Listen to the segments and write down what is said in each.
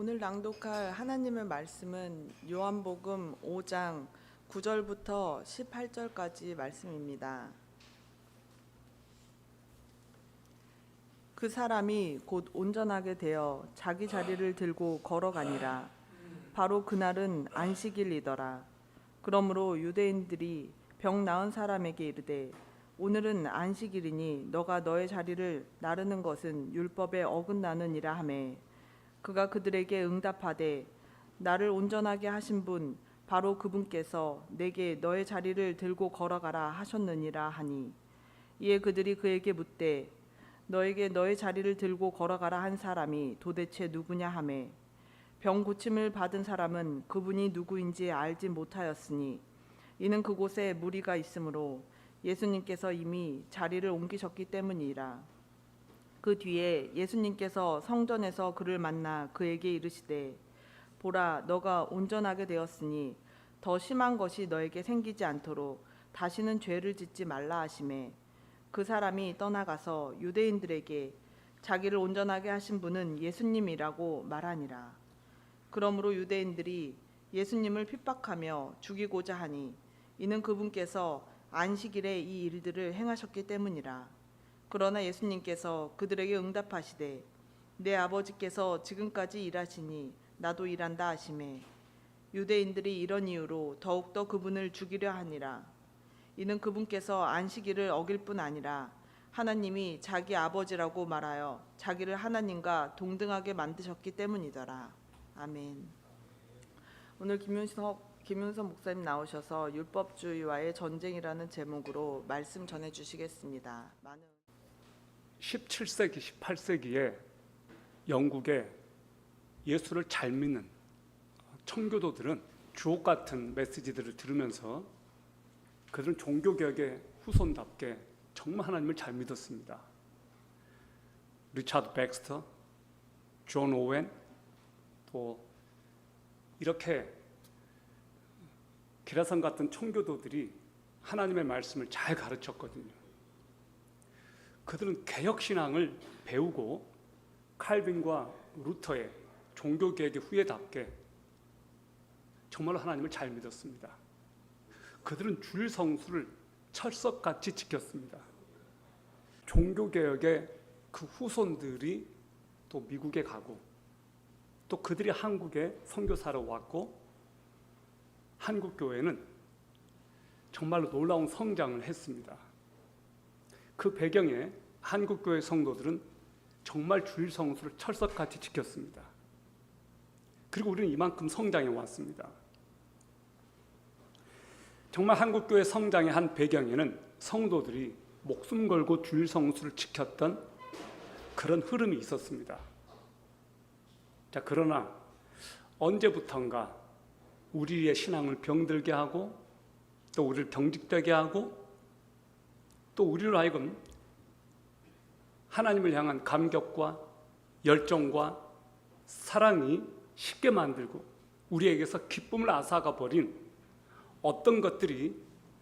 오늘 낭독할 하나님의 말씀은 요한복음 5장 9절부터 18절까지 말씀입니다. 그 사람이 곧 온전하게 되어 자기 자리를 들고 걸어가니라. 바로 그날은 안식일이더라. 그러므로 유대인들이 병 나은 사람에게 이르되 오늘은 안식일이니 너가 너의 자리를 나르는 것은 율법에 어긋나느니라 하매 그가 그들에게 응답하되 나를 온전하게 하신 분 바로 그분께서 내게 너의 자리를 들고 걸어가라 하셨느니라 하니 이에 그들이 그에게 묻되 너에게 너의 자리를 들고 걸어가라 한 사람이 도대체 누구냐 하매 병 고침을 받은 사람은 그분이 누구인지 알지 못하였으니 이는 그곳에 무리가 있으므로 예수님께서 이미 자리를 옮기셨기 때문이라. 그 뒤에 예수님께서 성전에서 그를 만나 그에게 이르시되 보라 너가 온전하게 되었으니 더 심한 것이 너에게 생기지 않도록 다시는 죄를 짓지 말라 하시매 그 사람이 떠나가서 유대인들에게 자기를 온전하게 하신 분은 예수님이라고 말하니라. 그러므로 유대인들이 예수님을 핍박하며 죽이고자 하니 이는 그분께서 안식일에 이 일들을 행하셨기 때문이라. 그러나 예수님께서 그들에게 응답하시되 내 아버지께서 지금까지 일하시니 나도 일한다 하시매 유대인들이 이런 이유로 더욱더 그분을 죽이려 하니라. 이는 그분께서 안식일을 어길 뿐 아니라 하나님이 자기 아버지라고 말하여 자기를 하나님과 동등하게 만드셨기 때문이더라. 아멘. 오늘 김윤석 목사님 나오셔서 율법주의와의 전쟁이라는 제목으로 말씀 전해주시겠습니다. 17세기, 18세기에 영국의 예수를 잘 믿는 청교도들은 주옥 같은 메시지들을 들으면서 그들은 종교개혁의 후손답게 정말 하나님을 잘 믿었습니다. 리차드 백스터, 존 오웬, 또 이렇게 기라성 같은 청교도들이 하나님의 말씀을 잘 가르쳤거든요. 그들은 개혁신앙을 배우고 칼빈과 루터의 종교개혁의 후예답게 정말로 하나님을 잘 믿었습니다. 그들은 주일 성수를 철석같이 지켰습니다. 종교개혁의 그 후손들이 또 미국에 가고 또 그들이 한국에 선교사로 왔고 한국교회는 정말로 놀라운 성장을 했습니다. 그 배경에 한국교회 성도들은 정말 주일 성수를 철석같이 지켰습니다. 그리고 우리는 이만큼 성장해 왔습니다. 정말 한국교회 성장의 한 배경에는 성도들이 목숨 걸고 주일 성수를 지켰던 그런 흐름이 있었습니다. 자, 그러나 언제부턴가 우리의 신앙을 병들게 하고 또 우리를 병직되게 하고 또 우리로 하여금 하나님을 향한 감격과 열정과 사랑이 쉽게 만들고 우리에게서 기쁨을 앗아가 버린 어떤 것들이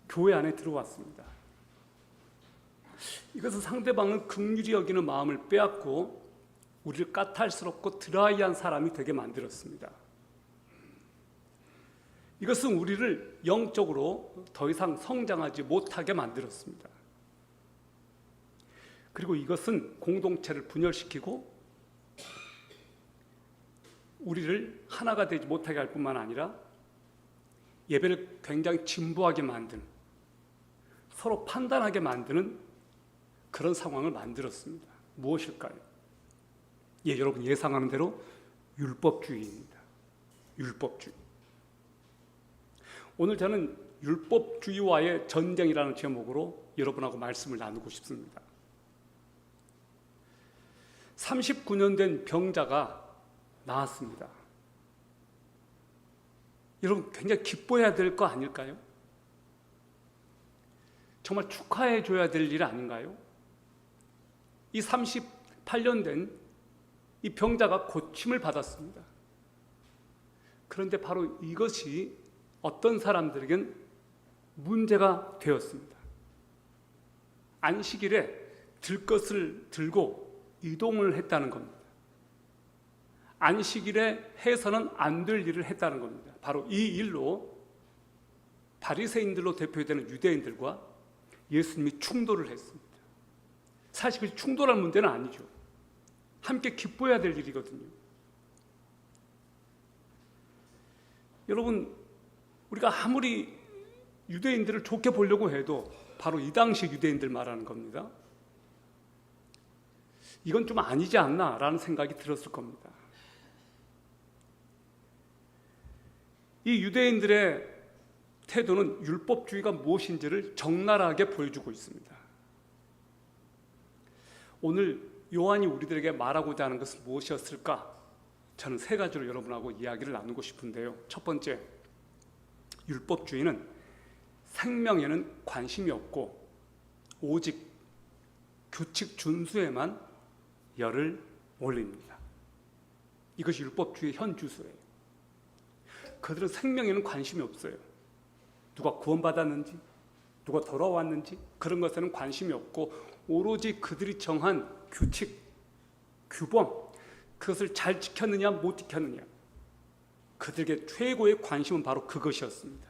교회 안에 들어왔습니다. 이것은 상대방을 긍휼히 여기는 마음을 빼앗고 우리를 까탈스럽고 드라이한 사람이 되게 만들었습니다. 이것은 우리를 영적으로 더 이상 성장하지 못하게 만들었습니다. 그리고 이것은 공동체를 분열시키고 우리를 하나가 되지 못하게 할 뿐만 아니라 예배를 굉장히 진부하게 만드는, 서로 판단하게 만드는 그런 상황을 만들었습니다. 무엇일까요? 예, 여러분 예상하는 대로 율법주의입니다. 율법주의. 오늘 저는 율법주의와의 전쟁이라는 제목으로 여러분하고 말씀을 나누고 싶습니다. 39년 된 병자가 나았습니다. 여러분 굉장히 기뻐해야 될 거 아닐까요? 정말 축하해 줘야 될 일 아닌가요? 이 38년 된 이 병자가 고침을 받았습니다. 그런데 바로 이것이 어떤 사람들에겐 문제가 되었습니다. 안식일에 들 것을 들고 이동을 했다는 겁니다. 안식일에 해서는 안 될 일을 했다는 겁니다. 바로 이 일로 바리새인들로 대표되는 유대인들과 예수님이 충돌을 했습니다. 사실 그 충돌할 문제는 아니죠. 함께 기뻐해야 될 일이거든요. 여러분, 우리가 아무리 유대인들을 좋게 보려고 해도 바로 이 당시 유대인들 말하는 겁니다. 이건 좀 아니지 않나 라는 생각이 들었을 겁니다. 이 유대인들의 태도는 율법주의가 무엇인지를 적나라하게 보여주고 있습니다. 오늘 요한이 우리들에게 말하고자 하는 것은 무엇이었을까? 저는 세 가지로 여러분하고 이야기를 나누고 싶은데요. 첫 번째, 율법주의는 생명에는 관심이 없고 오직 규칙 준수에만 열을 올립니다. 이것이 율법주의의 현 주소예요. 그들은 생명에는 관심이 없어요. 누가 구원받았는지, 누가 돌아왔는지 그런 것에는 관심이 없고 오로지 그들이 정한 규칙, 규범, 그것을 잘 지켰느냐 못 지켰느냐, 그들에게 최고의 관심은 바로 그것이었습니다.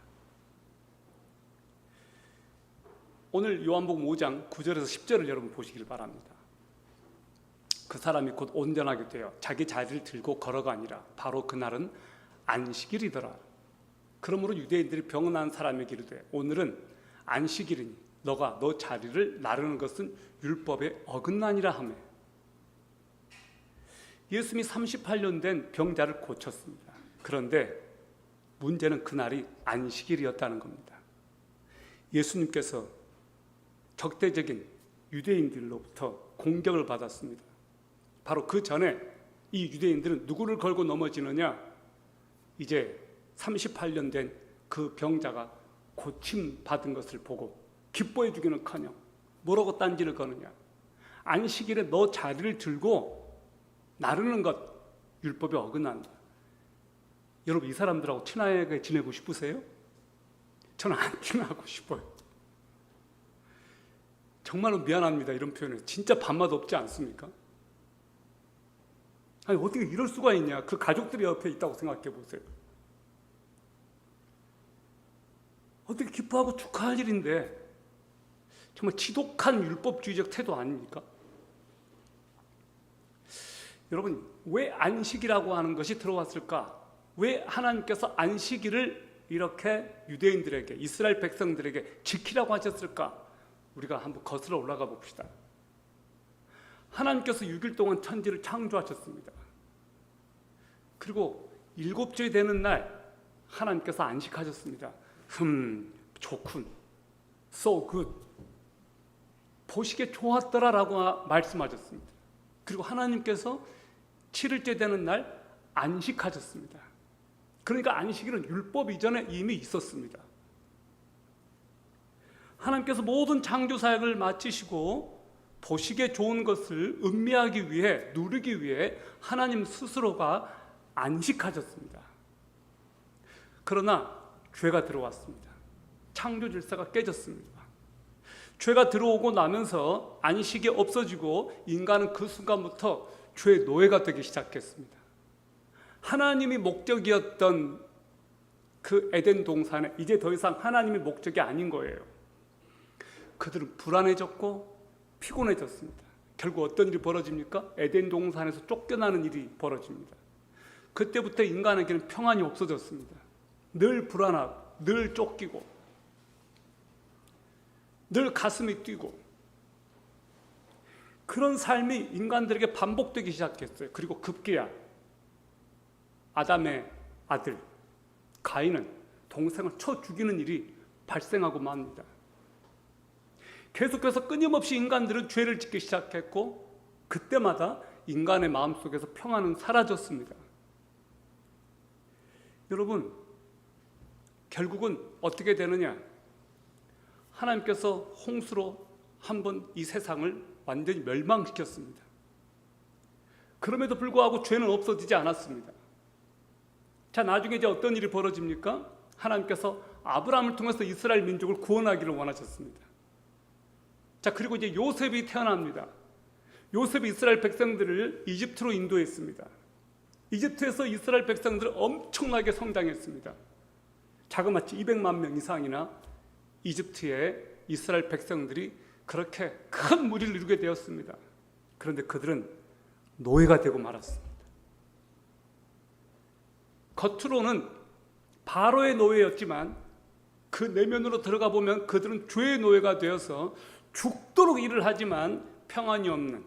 오늘 요한복음 5장 9절에서 10절을 여러분 보시길 바랍니다. 그 사람이 곧 온전하게 되어 자기 자리를 들고 걸어가니라. 바로 그날은 안식일이더라. 그러므로 유대인들이 병 난 사람에게 이르되 오늘은 안식일이니 너가 너 자리를 나르는 것은 율법에 어긋나니라 하매. 예수님이 38년 된 병자를 고쳤습니다. 그런데 문제는 그날이 안식일이었다는 겁니다. 예수님께서 적대적인 유대인들로부터 공격을 받았습니다. 바로 그 전에 이 유대인들은 누구를 걸고 넘어지느냐? 이제 38년 된 그 병자가 고침 받은 것을 보고 기뻐해 주기는커녕 뭐라고 딴지를 거느냐? 안식일에 너 자리를 들고 나르는 것 율법에 어긋난다. 여러분, 이 사람들하고 친하게 지내고 싶으세요? 저는 안 친하고 싶어요. 정말로 미안합니다. 이런 표현에 진짜 밥맛 없지 않습니까? 아니, 어떻게 이럴 수가 있냐? 그 가족들이 옆에 있다고 생각해 보세요. 어떻게 기뻐하고 축하할 일인데 정말 지독한 율법주의적 태도 아닙니까? 여러분, 왜 안식이라고 하는 것이 들어왔을까? 왜 하나님께서 안식일을 이렇게 유대인들에게, 이스라엘 백성들에게 지키라고 하셨을까? 우리가 한번 거슬러 올라가 봅시다. 하나님께서 6일 동안 천지를 창조하셨습니다. 그리고 7주에 되는 날 하나님께서 안식하셨습니다. 좋군, so good, 보시기에 좋았더라라고 말씀하셨습니다. 그리고 하나님께서 7일째 되는 날 안식하셨습니다. 그러니까 안식일은 율법 이전에 이미 있었습니다. 하나님께서 모든 창조 사역을 마치시고 보시기에 좋은 것을 음미하기 위해, 누리기 위해 하나님 스스로가 안식하셨습니다. 그러나 죄가 들어왔습니다. 창조 질서가 깨졌습니다. 죄가 들어오고 나면서 안식이 없어지고 인간은 그 순간부터 죄의 노예가 되기 시작했습니다. 하나님이 목적이었던 그 에덴 동산에 이제 더 이상 하나님의 목적이 아닌 거예요. 그들은 불안해졌고 피곤해졌습니다. 결국 어떤 일이 벌어집니까? 에덴 동산에서 쫓겨나는 일이 벌어집니다. 그때부터 인간에게는 평안이 없어졌습니다. 늘 불안하고 늘 쫓기고 늘 가슴이 뛰고 그런 삶이 인간들에게 반복되기 시작했어요. 그리고 급기야 아담의 아들 가인은 동생을 쳐 죽이는 일이 발생하고 맙니다. 계속해서 끊임없이 인간들은 죄를 짓기 시작했고 그때마다 인간의 마음속에서 평안은 사라졌습니다. 여러분, 결국은 어떻게 되느냐? 하나님께서 홍수로 한번 이 세상을 완전히 멸망시켰습니다. 그럼에도 불구하고 죄는 없어지지 않았습니다. 자, 나중에 이제 어떤 일이 벌어집니까? 하나님께서 아브라함을 통해서 이스라엘 민족을 구원하기를 원하셨습니다. 자, 그리고 이제 요셉이 태어납니다. 요셉이 이스라엘 백성들을 이집트로 인도했습니다. 이집트에서 이스라엘 백성들은 엄청나게 성장했습니다. 자그마치 200만 명 이상이나 이집트의 이스라엘 백성들이 그렇게 큰 무리를 이루게 되었습니다. 그런데 그들은 노예가 되고 말았습니다. 겉으로는 바로의 노예였지만 그 내면으로 들어가 보면 그들은 죄의 노예가 되어서 죽도록 일을 하지만 평안이 없는,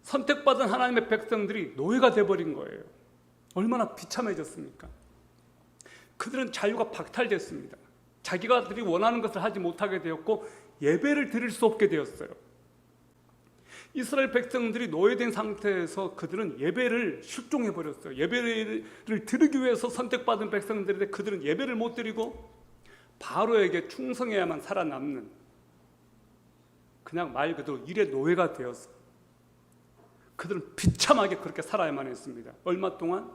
선택받은 하나님의 백성들이 노예가 되어버린 거예요. 얼마나 비참해졌습니까? 그들은 자유가 박탈됐습니다. 자기가들이 원하는 것을 하지 못하게 되었고 예배를 드릴 수 없게 되었어요. 이스라엘 백성들이 노예된 상태에서 그들은 예배를 실종해버렸어요. 예배를 드리기 위해서 선택받은 백성들인데 그들은 예배를 못 드리고 바로에게 충성해야만 살아남는, 그냥 말 그대로 일의 노예가 되어서 그들은 비참하게 그렇게 살아야만 했습니다. 얼마 동안요?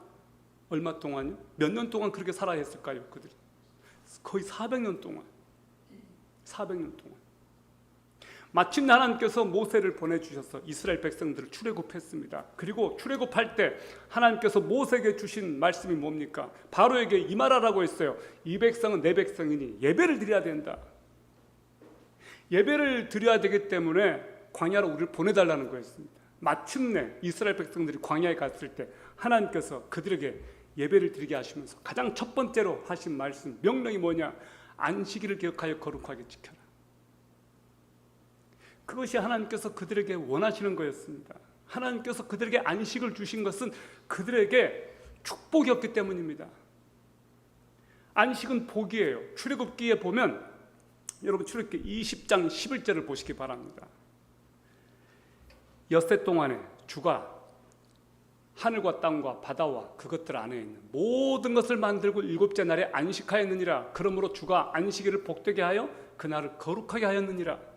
몇 년 동안 그렇게 살아야 했을까요? 그들이 거의 400년 동안. 마침내 하나님께서 모세를 보내주셔서 이스라엘 백성들을 출애굽했습니다. 그리고 출애굽할 때 하나님께서 모세에게 주신 말씀이 뭡니까? 바로에게 임하라라고 했어요. 이 백성은 내 백성이니 예배를 드려야 된다. 예배를 드려야 되기 때문에 광야로 우리를 보내달라는 거였습니다. 마침내 이스라엘 백성들이 광야에 갔을 때 하나님께서 그들에게 예배를 드리게 하시면서 가장 첫 번째로 하신 말씀, 명령이 뭐냐? 안식일을 기억하여 거룩하게 지켜라. 그것이 하나님께서 그들에게 원하시는 거였습니다. 하나님께서 그들에게 안식을 주신 것은 그들에게 축복이었기 때문입니다. 안식은 복이에요. 출애굽기에 보면 여러분 출애굽기 20장 11절을 보시기 바랍니다. 엿새 동안에 주가 하늘과 땅과 바다와 그것들 안에 있는 모든 것을 만들고 일곱째 날에 안식하였느니라. 그러므로 주가 안식일을 복되게 하여 그날을 거룩하게 하였느니라.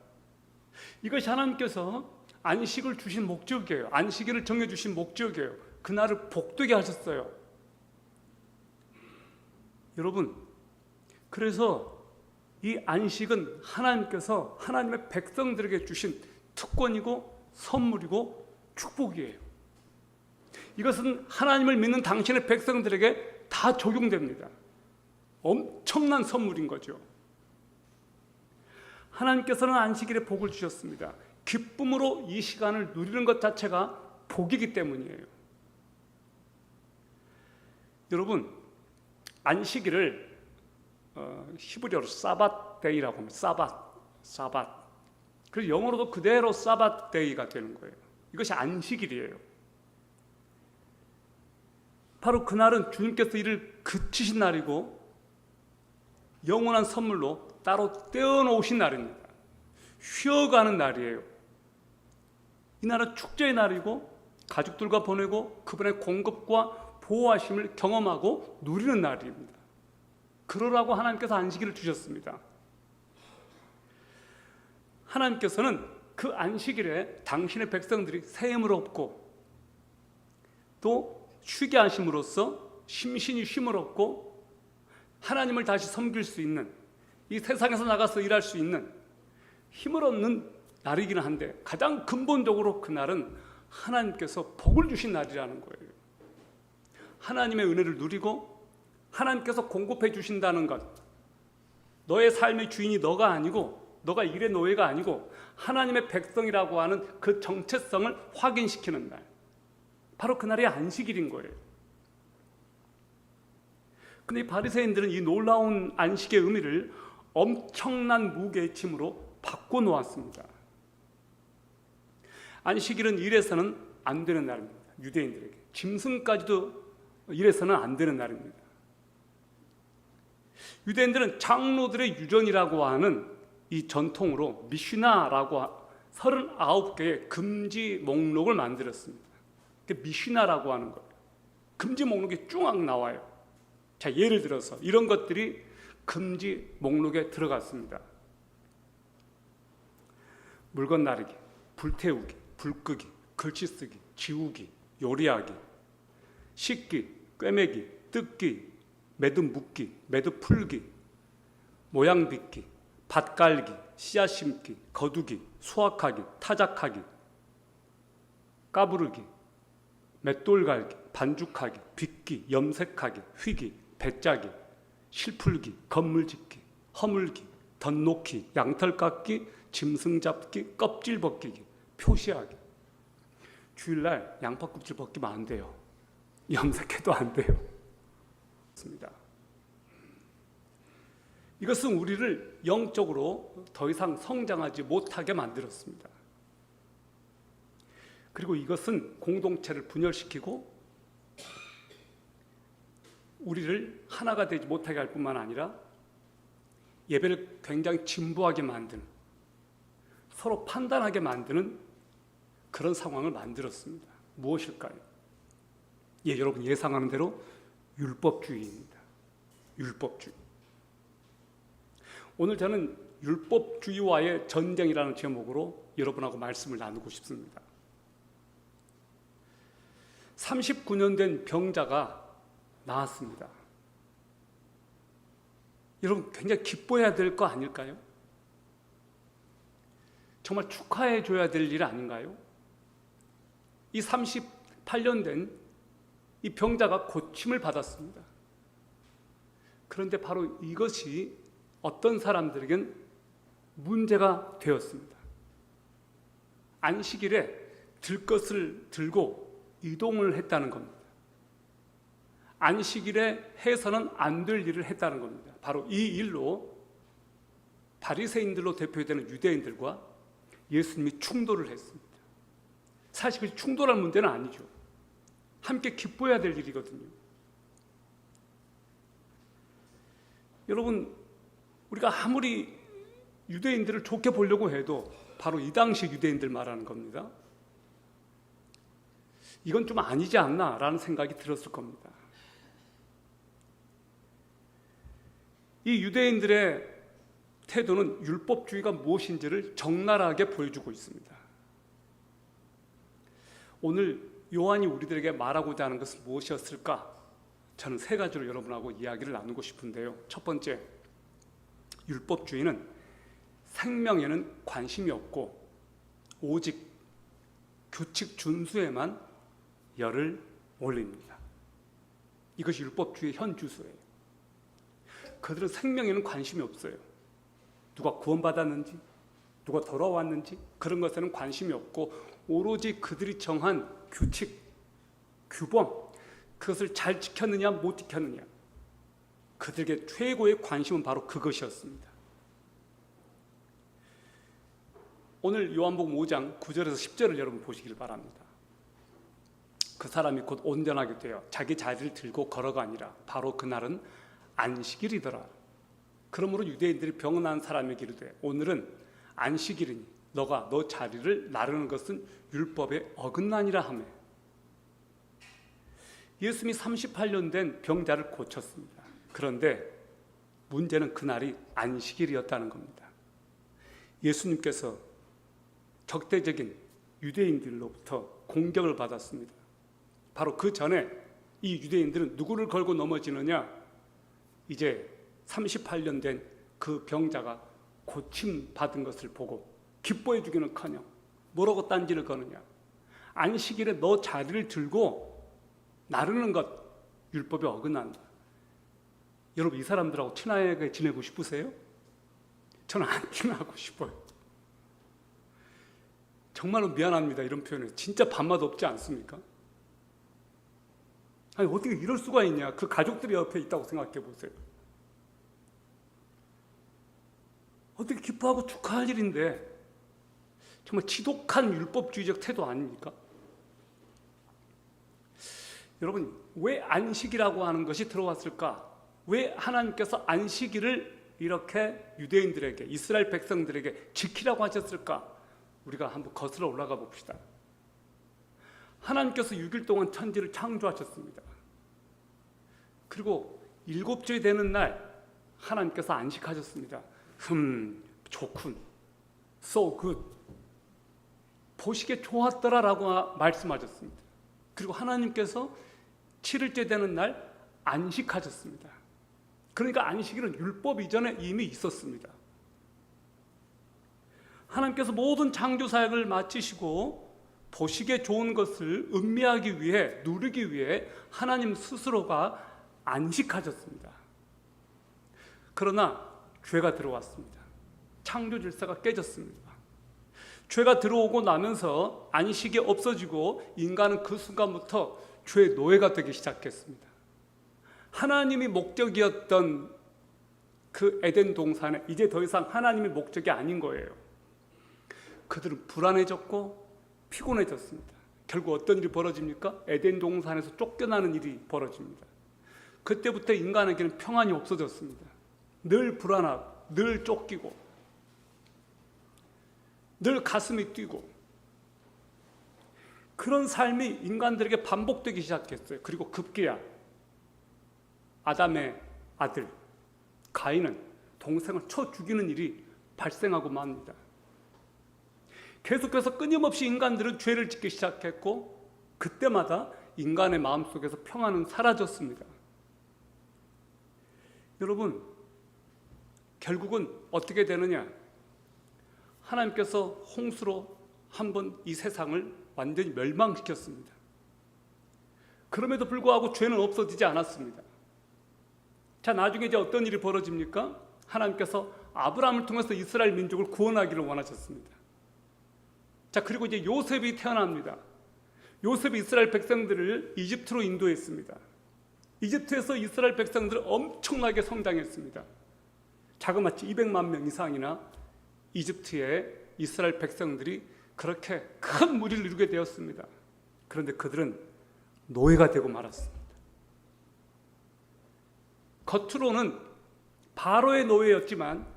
이것이 하나님께서 안식을 주신 목적이에요. 안식일을 정해주신 목적이에요. 그날을 복되게 하셨어요. 여러분, 그래서 이 안식은 하나님께서 하나님의 백성들에게 주신 특권이고 선물이고 축복이에요. 이것은 하나님을 믿는 당신의 백성들에게 다 적용됩니다. 엄청난 선물인 거죠. 하나님께서는 안식일에 복을 주셨습니다. 기쁨으로 이 시간을 누리는 것 자체가 복이기 때문이에요. 여러분, 안식일을 히브리어로 사밧데이라고 합니다. 사밧. 그래서 영어로도 그대로 사밧데이가 되는 거예요. 이것이 안식일이에요. 바로 그날은 주님께서 이를 그치신 날이고 영원한 선물로 따로 떼어놓으신 날입니다. 쉬어가는 날이에요. 이 날은 축제의 날이고 가족들과 보내고 그분의 공급과 보호하심을 경험하고 누리는 날입니다. 그러라고 하나님께서 안식일을 주셨습니다. 하나님께서는 그 안식일에 당신의 백성들이 새 힘을 얻고 또 쉬게 하심으로써 심신이 쉼을 얻고 하나님을 다시 섬길 수 있는, 이 세상에서 나가서 일할 수 있는 힘을 얻는 날이기는 한데 가장 근본적으로 그날은 하나님께서 복을 주신 날이라는 거예요. 하나님의 은혜를 누리고 하나님께서 공급해 주신다는 것, 너의 삶의 주인이 너가 아니고 너가 일의 노예가 아니고 하나님의 백성이라고 하는 그 정체성을 확인시키는 날, 바로 그날이 안식일인 거예요. 근데 이 바리새인들은 이 놀라운 안식의 의미를 엄청난 무게침으로 바꿔놓았습니다. 안식일은 일해서는 안 되는 날입니다. 유대인들에게 짐승까지도 일해서는 안 되는 날입니다. 유대인들은 장로들의 유전이라고 하는 이 전통으로 미슈나라고 39개의 금지 목록을 만들었습니다. 미슈나라고 하는 거예요. 금지 목록이 쭉 나와요. 자, 예를 들어서 이런 것들이 금지 목록에 들어갔습니다. 물건 나르기, 불태우기, 불 끄기, 글씨 쓰기, 지우기, 요리하기, 씻기, 꿰매기, 뜯기, 매듭 묶기, 매듭 풀기, 모양 빚기, 밭 갈기, 씨앗 심기, 거두기, 수확하기, 타작하기, 까부르기, 맷돌 갈기, 반죽하기, 빚기, 염색하기, 휘기, 배짜기, 실풀기, 건물 짓기, 허물기, 덧놓기, 양털 깎기, 짐승 잡기, 껍질 벗기기, 표시하기. 주일날 양파 껍질 벗기면 안 돼요. 염색해도 안 돼요. 맞습니다. 이것은 우리를 영적으로 더 이상 성장하지 못하게 만들었습니다. 그리고 이것은 공동체를 분열시키고 우리를 하나가 되지 못하게 할 뿐만 아니라 예배를 굉장히 진부하게 만드는, 서로 판단하게 만드는 그런 상황을 만들었습니다. 무엇일까요? 예, 여러분 예상하는 대로 율법주의입니다. 율법주의. 오늘 저는 율법주의와의 전쟁이라는 제목으로 여러분하고 말씀을 나누고 싶습니다. 39년 된 병자가 나았습니다. 여러분 굉장히 기뻐해야 될 거 아닐까요? 정말 축하해 줘야 될 일 아닌가요? 이 38년 된 이 병자가 고침을 받았습니다. 그런데 바로 이것이 어떤 사람들에겐 문제가 되었습니다. 안식일에 들것을 들고 이동을 했다는 겁니다. 안식일에 해서는 안 될 일을 했다는 겁니다. 바로 이 일로 바리새인들로 대표되는 유대인들과 예수님이 충돌을 했습니다. 사실 충돌할 문제는 아니죠. 함께 기뻐해야 될 일이거든요. 여러분, 우리가 아무리 유대인들을 좋게 보려고 해도 바로 이 당시 유대인들 말하는 겁니다. 이건 좀 아니지 않나 라는 생각이 들었을 겁니다. 이 유대인들의 태도는 율법주의가 무엇인지를 적나라하게 보여주고 있습니다. 오늘 요한이 우리들에게 말하고자 하는 것은 무엇이었을까? 저는 세 가지로 여러분하고 이야기를 나누고 싶은데요. 첫 번째, 율법주의는 생명에는 관심이 없고 오직 규칙 준수에만 열을 올립니다. 이것이 율법주의의 현 주소예요. 그들은 생명에는 관심이 없어요. 누가 구원받았는지, 누가 돌아왔는지 그런 것에는 관심이 없고 오로지 그들이 정한 규칙, 규범, 그것을 잘 지켰느냐 못 지켰느냐, 그들에게 최고의 관심은 바로 그것이었습니다. 오늘 요한복음 5장 9절에서 10절을 여러분 보시길 바랍니다. 그 사람이 곧 온전하게 되어 자기 자리를 들고 걸어가니라. 바로 그날은 안식일이더라. 그러므로 유대인들이 병 난 사람에게 이르되 오늘은 안식일이니 너가 너 자리를 나르는 것은 율법에 어긋나니라 하며, 예수님이 38년 된 병자를 고쳤습니다. 그런데 문제는 그날이 안식일이었다는 겁니다. 예수님께서 적대적인 유대인들로부터 공격을 받았습니다. 바로 그 전에 이 유대인들은 누구를 걸고 넘어지느냐, 이제 38년 된 그 병자가 고침 받은 것을 보고 기뻐해 주기는커녕 뭐라고 딴지를 거느냐, 안식일에 너 자리를 들고 나르는 것 율법에 어긋난다. 여러분 이 사람들하고 친하게 지내고 싶으세요? 저는 안 친하고 싶어요. 정말로 미안합니다. 이런 표현에 진짜 밥맛 없지 않습니까? 아니 어떻게 이럴 수가 있냐. 그 가족들이 옆에 있다고 생각해 보세요. 어떻게 기뻐하고 축하할 일인데 정말 지독한 율법주의적 태도 아닙니까? 여러분 왜 안식이라고 하는 것이 들어왔을까? 왜 하나님께서 안식일을 이렇게 유대인들에게, 이스라엘 백성들에게 지키라고 하셨을까? 우리가 한번 거슬러 올라가 봅시다. 하나님께서 6일 동안 천지를 창조하셨습니다. 그리고 7주에 되는 날 하나님께서 안식하셨습니다. 좋군, so good, 보시기에 좋았더라라고 말씀하셨습니다. 그리고 하나님께서 7일째 되는 날 안식하셨습니다. 그러니까 안식일은 율법 이전에 이미 있었습니다. 하나님께서 모든 창조 사역을 마치시고 보시기에 좋은 것을 음미하기 위해, 누리기 위해 하나님 스스로가 안식하셨습니다. 그러나 죄가 들어왔습니다. 창조 질서가 깨졌습니다. 죄가 들어오고 나면서 안식이 없어지고 인간은 그 순간부터 죄의 노예가 되기 시작했습니다. 하나님이 목적이었던 그 에덴 동산에 이제 더 이상 하나님의 목적이 아닌 거예요. 그들은 불안해졌고 피곤해졌습니다. 결국 어떤 일이 벌어집니까? 에덴 동산에서 쫓겨나는 일이 벌어집니다. 그때부터 인간에게는 평안이 없어졌습니다. 늘 불안하고 늘 쫓기고 늘 가슴이 뛰고 그런 삶이 인간들에게 반복되기 시작했어요. 그리고 급기야 아담의 아들 가인은 동생을 쳐 죽이는 일이 발생하고 맙니다. 계속해서 끊임없이 인간들은 죄를 짓기 시작했고 그때마다 인간의 마음속에서 평안은 사라졌습니다. 여러분, 결국은 어떻게 되느냐? 하나님께서 홍수로 한번 이 세상을 완전히 멸망시켰습니다. 그럼에도 불구하고 죄는 없어지지 않았습니다. 자, 나중에 이제 어떤 일이 벌어집니까? 하나님께서 아브라함을 통해서 이스라엘 민족을 구원하기를 원하셨습니다. 자, 그리고 이제 요셉이 태어납니다. 요셉이 이스라엘 백성들을 이집트로 인도했습니다. 이집트에서 이스라엘 백성들은 엄청나게 성장했습니다. 자그마치 200만 명 이상이나 이집트의 이스라엘 백성들이 그렇게 큰 무리를 이루게 되었습니다. 그런데 그들은 노예가 되고 말았습니다. 겉으로는 바로의 노예였지만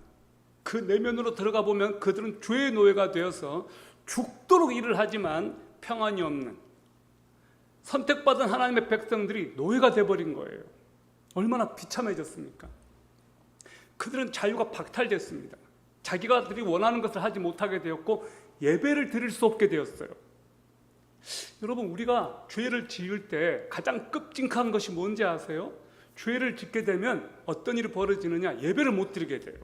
그 내면으로 들어가 보면 그들은 죄의 노예가 되어서 죽도록 일을 하지만 평안이 없는 선택받은 하나님의 백성들이 노예가 되어버린 거예요. 얼마나 비참해졌습니까? 그들은 자유가 박탈됐습니다. 자기가들이 원하는 것을 하지 못하게 되었고 예배를 드릴 수 없게 되었어요. 여러분, 우리가 죄를 지을 때 가장 끔찍한 것이 뭔지 아세요? 죄를 짓게 되면 어떤 일이 벌어지느냐? 예배를 못 드리게 돼요.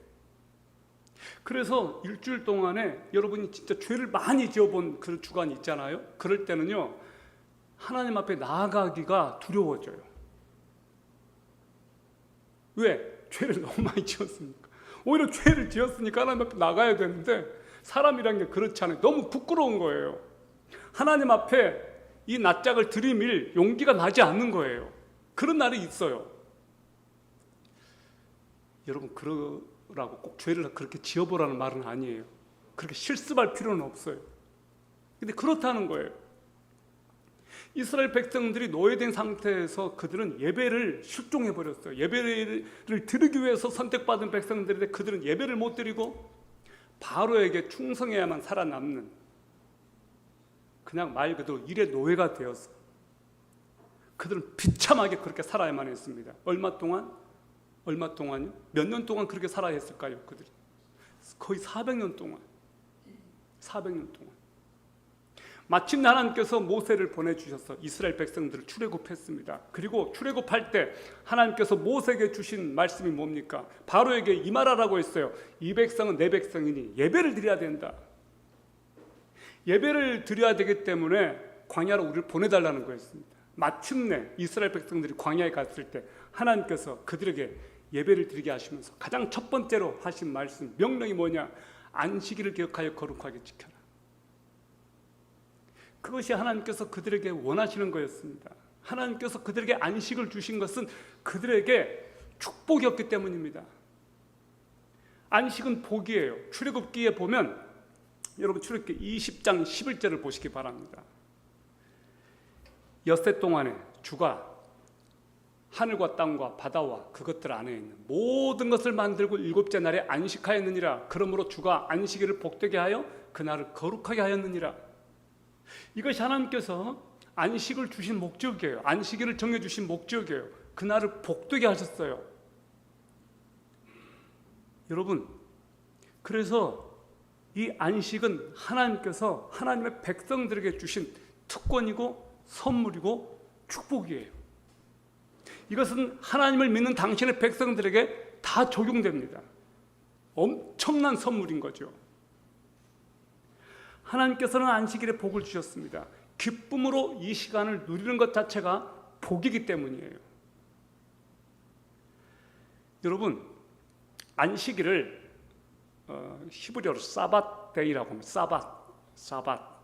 그래서 일주일 동안에 여러분이 진짜 죄를 많이 지어본 그 주간이 있잖아요. 그럴 때는요, 하나님 앞에 나아가기가 두려워져요. 왜? 죄를 너무 많이 지었으니까. 오히려 죄를 지었으니까 하나님 앞에 나가야 되는데 사람이란 게 그렇지 않아요. 너무 부끄러운 거예요. 하나님 앞에 이 낯짝을 들이밀 용기가 나지 않는 거예요. 그런 날이 있어요. 여러분, 그러라고 꼭 죄를 그렇게 지어보라는 말은 아니에요. 그렇게 실습할 필요는 없어요. 근데 그렇다는 거예요. 이스라엘 백성들이 노예된 상태에서 그들은 예배를 실종해버렸어요. 예배를 드리기 위해서 선택받은 백성들인데 그들은 예배를 못 드리고 바로에게 충성해야만 살아남는, 그냥 말 그대로 일의 노예가 되어서 그들은 비참하게 그렇게 살아야만 했습니다. 얼마 동안요? 몇 년 동안 그렇게 살아야 했을까요? 그들이 거의 400년 동안. 마침내 하나님께서 모세를 보내주셔서 이스라엘 백성들을 출애굽했습니다. 그리고 출애굽할 때 하나님께서 모세에게 주신 말씀이 뭡니까? 바로에게 이 말하라고 했어요. 이 백성은 내 백성이니 예배를 드려야 된다. 예배를 드려야 되기 때문에 광야로 우리를 보내달라는 거였습니다. 마침내 이스라엘 백성들이 광야에 갔을 때 하나님께서 그들에게 예배를 드리게 하시면서 가장 첫 번째로 하신 말씀, 명령이 뭐냐? 안식일을 기억하여 거룩하게 지켜라. 그것이 하나님께서 그들에게 원하시는 거였습니다. 하나님께서 그들에게 안식을 주신 것은 그들에게 축복이었기 때문입니다. 안식은 복이에요. 출애굽기에 보면 여러분, 출애굽기 20장 11절을 보시기 바랍니다. 엿새 동안에 주가 하늘과 땅과 바다와 그것들 안에 있는 모든 것을 만들고 일곱째 날에 안식하였느니라. 그러므로 주가 안식일을 복되게 하여 그날을 거룩하게 하였느니라. 이것이 하나님께서 안식을 주신 목적이에요. 안식일을 정해주신 목적이에요. 그날을 복되게 하셨어요. 여러분, 그래서 이 안식은 하나님께서 하나님의 백성들에게 주신 특권이고 선물이고 축복이에요. 이것은 하나님을 믿는 당신의 백성들에게 다 적용됩니다. 엄청난 선물인 거죠. 하나님께서는 안식일에 복을 주셨습니다. 기쁨으로 이 시간을 누리는 것 자체가 복이기 때문이에요. 여러분, 안식일을 히브리어로 사밧데이라고 합니다. 사밧.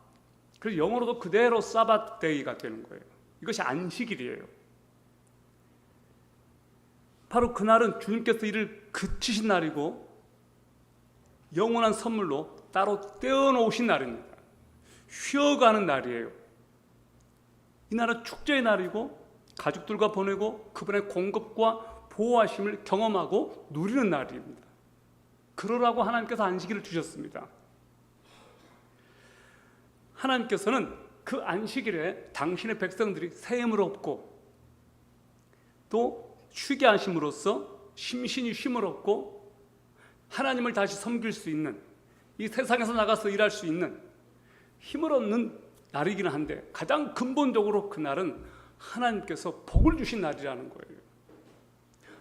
그래서 영어로도 그대로 사밧데이가 되는 거예요. 이것이 안식일이에요. 바로 그날은 주님께서 일을 그치신 날이고 영원한 선물로 따로 떼어놓으신 날입니다. 쉬어가는 날이에요. 이 날은 축제의 날이고 가족들과 보내고 그분의 공급과 보호하심을 경험하고 누리는 날입니다. 그러라고 하나님께서 안식일을 주셨습니다. 하나님께서는 그 안식일에 당신의 백성들이 새 힘을 얻고 또 쉬게 하심으로써 심신이 쉼을 얻고 하나님을 다시 섬길 수 있는, 이 세상에서 나가서 일할 수 있는 힘을 얻는 날이기는 한데 가장 근본적으로 그날은 하나님께서 복을 주신 날이라는 거예요.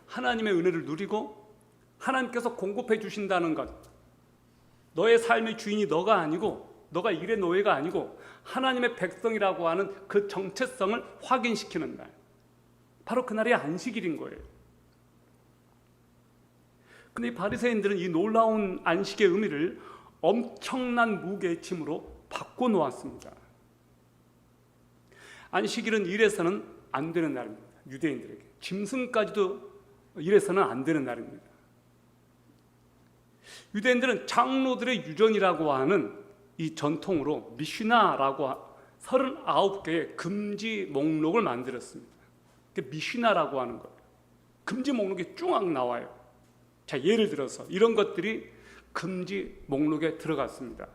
하나님의 은혜를 누리고 하나님께서 공급해 주신다는 것, 너의 삶의 주인이 너가 아니고 너가 일의 노예가 아니고 하나님의 백성이라고 하는 그 정체성을 확인시키는 날, 바로 그날이 안식일인 거예요. 근데 이 바리새인들은 이 놀라운 안식의 의미를 엄청난 무게의 짐으로 바꿔놓았습니다. 안식일은 일해서는 안 되는 날입니다. 유대인들에게 짐승까지도 일해서는 안 되는 날입니다. 유대인들은 장로들의 유전이라고 하는 이 전통으로 미슈나라고 39개의 금지 목록을 만들었습니다. 미슈나라고 하는 거예요. 금지 목록이 쭉 나와요. 자, 예를 들어서 이런 것들이 금지 목록에 들어갔습니다.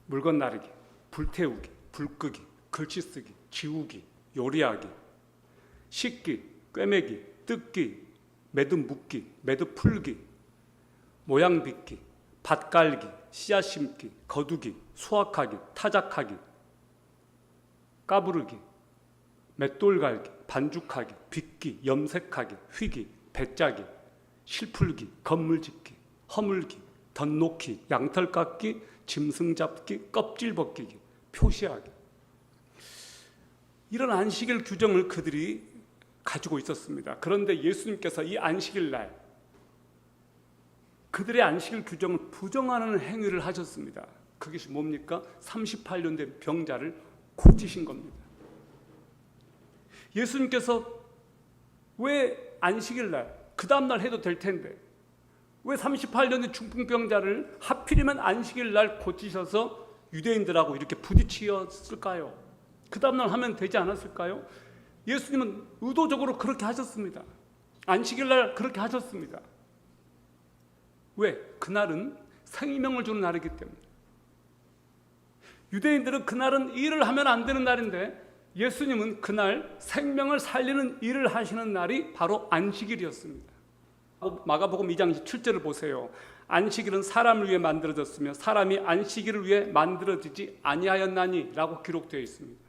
물건 나르기, 불태우기, 불 끄기, 글씨 쓰기, 지우기, 요리하기, 씻기, 꿰매기, 뜯기, 매듭 묶기, 매듭 풀기, 모양 빚기, 밭 깔기, 씨앗 심기, 거두기, 수확하기, 타작하기, 까부르기, 맷돌 갈기, 반죽하기, 빚기, 염색하기, 휘기, 배짜기, 실풀기, 건물 짓기, 허물기, 덧놓기, 양털 깎기, 짐승 잡기, 껍질 벗기기, 표시하기. 이런 안식일 규정을 그들이 가지고 있었습니다. 그런데 예수님께서 이 안식일 날 그들의 안식일 규정을 부정하는 행위를 하셨습니다. 그것이 뭡니까? 38년 된 병자를 고치신 겁니다. 예수님께서 왜 안식일 날, 그 다음날 해도 될 텐데 왜 38년 된 중풍병자를 하필이면 안식일 날 고치셔서 유대인들하고 이렇게 부딪히었을까요? 그 다음날 하면 되지 않았을까요? 예수님은 의도적으로 그렇게 하셨습니다. 안식일 날 그렇게 하셨습니다. 왜? 그날은 생명을 주는 날이기 때문에. 유대인들은 그날은 일을 하면 안 되는 날인데 예수님은 그날 생명을 살리는 일을 하시는 날이 바로 안식일이었습니다. 마가복음 2장 7절을 보세요. 안식일은 사람을 위해 만들어졌으며 사람이 안식일을 위해 만들어지지 아니하였나니 라고 기록되어 있습니다.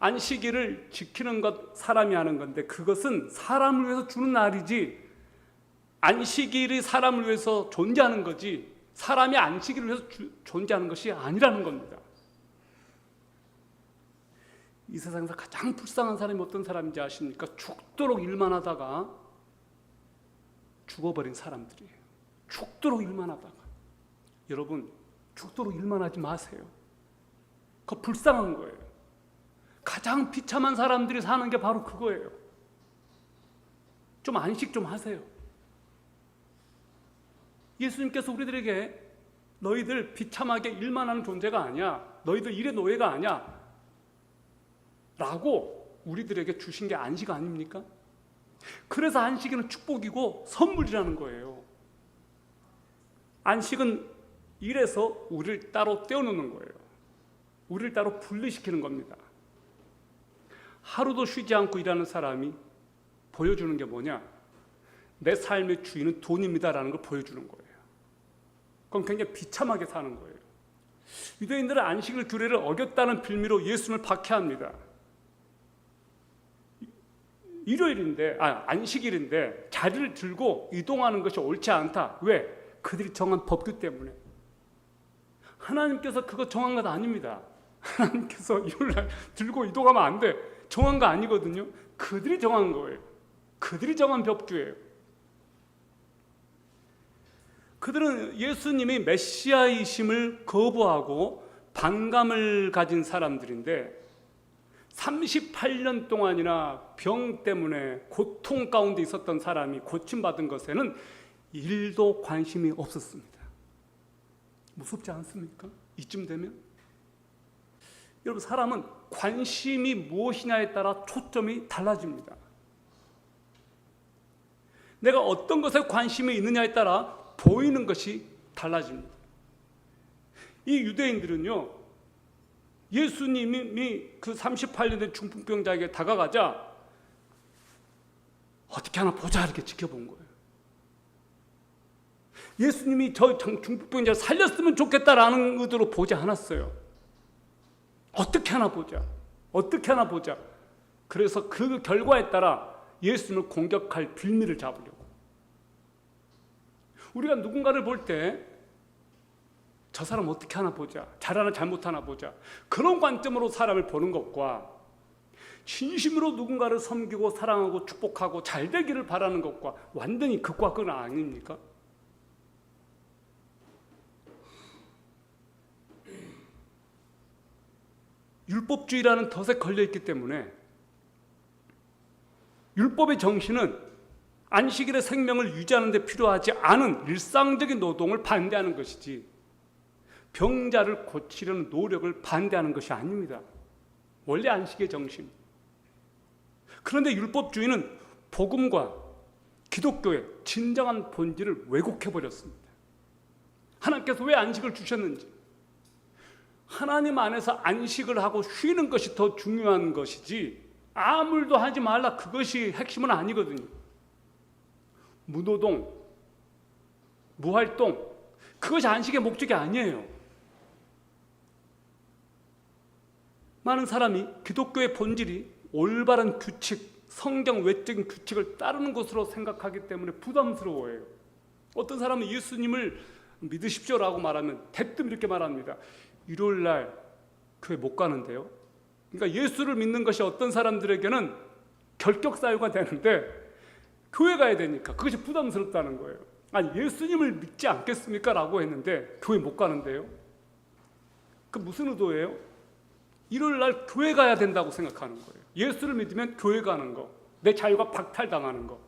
안식일을 지키는 것 사람이 하는 건데 그것은 사람을 위해서 주는 날이지 안식일이 사람을 위해서 존재하는 거지 사람이 안식일을 위해서 존재하는 것이 아니라는 겁니다. 이 세상에서 가장 불쌍한 사람이 어떤 사람인지 아십니까? 죽도록 일만 하다가 죽어버린 사람들이에요. 죽도록 일만 하다가. 여러분, 죽도록 일만 하지 마세요. 그거 불쌍한 거예요. 가장 비참한 사람들이 사는 게 바로 그거예요. 좀 안식 좀 하세요. 예수님께서 우리들에게 너희들 비참하게 일만 하는 존재가 아니야. 너희들 일의 노예가 아니야. 라고 우리들에게 주신 게 안식 아닙니까? 그래서 안식은 축복이고 선물이라는 거예요. 안식은 일에서 우리를 따로 떼어놓는 거예요. 우리를 따로 분리시키는 겁니다. 하루도 쉬지 않고 일하는 사람이 보여주는 게 뭐냐? 내 삶의 주인은 돈입니다라는 걸 보여주는 거예요. 그건 굉장히 비참하게 사는 거예요. 유대인들은 안식일 규례를 어겼다는 빌미로 예수님을 박해합니다. 안식일인데 자리를 들고 이동하는 것이 옳지 않다. 왜? 그들이 정한 법규 때문에. 하나님께서 그거 정한 것 아닙니다. 하나님께서 일요일날 들고 이동하면 안 돼. 정한 거 아니거든요. 그들이 정한 거예요. 그들이 정한 법규예요. 그들은 예수님이 메시아이심을 거부하고 반감을 가진 사람들인데 38년 동안이나 병 때문에 고통 가운데 있었던 사람이 고침받은 것에는 1도 관심이 없었습니다. 무섭지 않습니까? 이쯤 되면? 여러분, 사람은 관심이 무엇이냐에 따라 초점이 달라집니다. 내가 어떤 것에 관심이 있느냐에 따라 보이는 것이 달라집니다. 이 유대인들은요, 예수님이 그 38년 된 중풍병자에게 다가가자 어떻게 하나 보자 이렇게 지켜본 거예요. 예수님이 저 중풍병자를 살렸으면 좋겠다라는 의도로 보지 않았어요. 어떻게 하나 보자. 어떻게 하나 보자. 그래서 그 결과에 따라 예수님을 공격할 빌미를 잡으려고. 우리가 누군가를 볼 때 저 사람 어떻게 하나 보자. 잘하나 잘못하나 보자. 그런 관점으로 사람을 보는 것과 진심으로 누군가를 섬기고 사랑하고 축복하고 잘 되기를 바라는 것과 완전히 극과 극은 아닙니까? 율법주의라는 덫에 걸려있기 때문에 율법의 정신은 안식일의 생명을 유지하는 데 필요하지 않은 일상적인 노동을 반대하는 것이지 병자를 고치려는 노력을 반대하는 것이 아닙니다. 원래 안식의 정신. 그런데 율법주의는 복음과 기독교의 진정한 본질을 왜곡해버렸습니다. 하나님께서 왜 안식을 주셨는지, 하나님 안에서 안식을 하고 쉬는 것이 더 중요한 것이지 아무 일도 하지 말라, 그것이 핵심은 아니거든요. 무노동, 무활동, 그것이 안식의 목적이 아니에요. 많은 사람이 기독교의 본질이 올바른 규칙, 성경 외적인 규칙을 따르는 것으로 생각하기 때문에 부담스러워해요. 어떤 사람은 예수님을 믿으십시오라고 말하면 대뜸 이렇게 말합니다. 일요일날 교회 못 가는데요. 그러니까 예수를 믿는 것이 어떤 사람들에게는 결격사유가 되는데 교회 가야 되니까 그것이 부담스럽다는 거예요. 아니, 예수님을 믿지 않겠습니까? 라고 했는데 교회 못 가는데요. 그 무슨 의도예요? 일요일날 교회 가야 된다고 생각하는 거예요. 예수를 믿으면 교회 가는 거, 내 자유가 박탈당하는 거.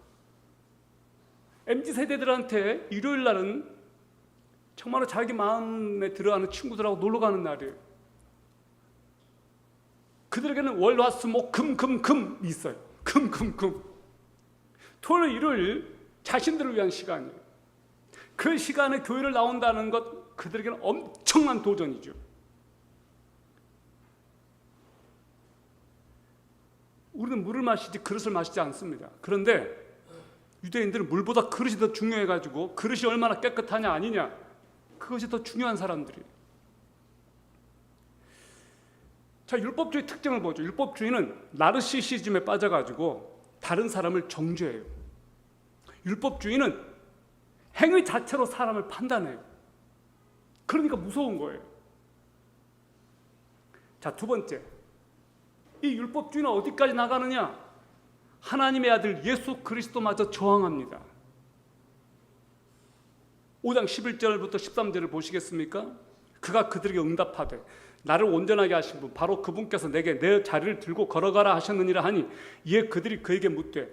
MZ세대들한테 일요일날은 정말로 자기 마음에 들어가는 친구들하고 놀러 가는 날이에요. 그들에게는 월, 화, 수, 목, 금 있어요. 금. 토요일, 일요일 자신들을 위한 시간이에요. 그 시간에 교회를 나온다는 것, 그들에게는 엄청난 도전이죠. 우리는 물을 마시지 그릇을 마시지 않습니다. 그런데 유대인들은 물보다 그릇이 더 중요해가지고 그릇이 얼마나 깨끗하냐 아니냐, 그것이 더 중요한 사람들이에요. 자, 율법주의 특징을 보죠. 율법주의는 나르시시즘에 빠져가지고 다른 사람을 정죄해요. 율법주의는 행위 자체로 사람을 판단해요. 그러니까 무서운 거예요. 자, 두 번째, 이 율법주의는 어디까지 나가느냐? 하나님의 아들 예수 그리스도마저 저항합니다. 5장 11절부터 13절을 보시겠습니까? 그가 그들에게 응답하되 나를 온전하게 하신 분, 바로 그분께서 내게 내 자리를 들고 걸어가라 하셨느니라 하니, 이에 그들이 그에게 묻되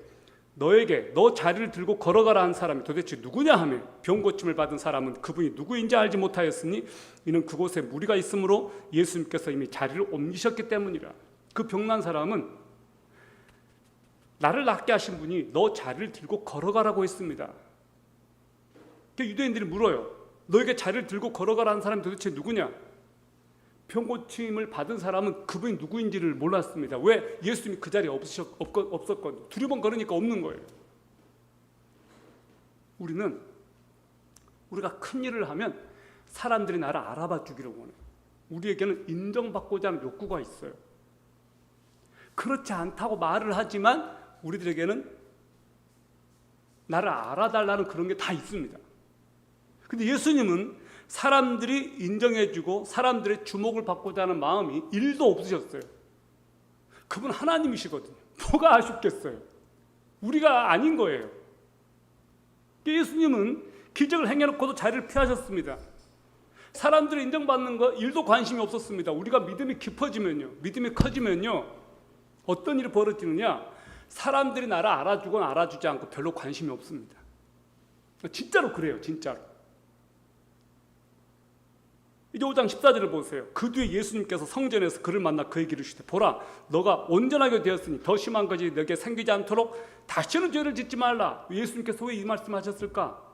너에게 너 자리를 들고 걸어가라 한 사람이 도대체 누구냐 하며, 병 고침을 받은 사람은 그분이 누구인지 알지 못하였으니 이는 그곳에 무리가 있으므로 예수님께서 이미 자리를 옮기셨기 때문이라. 그 병난 사람은 나를 낫게 하신 분이 너 자리를 들고 걸어가라고 했습니다. 유대인들이 물어요. 너에게 자리를 들고 걸어가라 한 사람이 도대체 누구냐? 병고침을 받은 사람은 그분이 누구인지를 몰랐습니다. 왜? 예수님이 그 자리에 없었거든요. 두리번 걸으니까 없는 거예요. 우리가 큰 일을 하면 사람들이 나를 알아봐 주기를 원해요. 우리에게는 인정받고자 하는 욕구가 있어요. 그렇지 않다고 말을 하지만 우리들에게는 나를 알아달라는 그런 게 다 있습니다. 근데 예수님은 사람들이 인정해주고 사람들의 주목을 받고자 하는 마음이 1도 없으셨어요. 그분 하나님이시거든요. 뭐가 아쉽겠어요. 우리가 아닌 거예요. 예수님은 기적을 행해놓고도 자리를 피하셨습니다. 사람들이 인정받는 거 1도 관심이 없었습니다. 우리가 믿음이 깊어지면요, 믿음이 커지면요, 어떤 일이 벌어지느냐, 사람들이 나를 알아주건 알아주지 않고 별로 관심이 없습니다. 진짜로 그래요. 진짜로. 이제 5장 14절을 보세요. 그 뒤에 예수님께서 성전에서 그를 만나 그에게 이르시되 보라, 너가 온전하게 되었으니 더 심한 것이 너에게 생기지 않도록 다시는 죄를 짓지 말라. 예수님께서 왜 이 말씀하셨을까?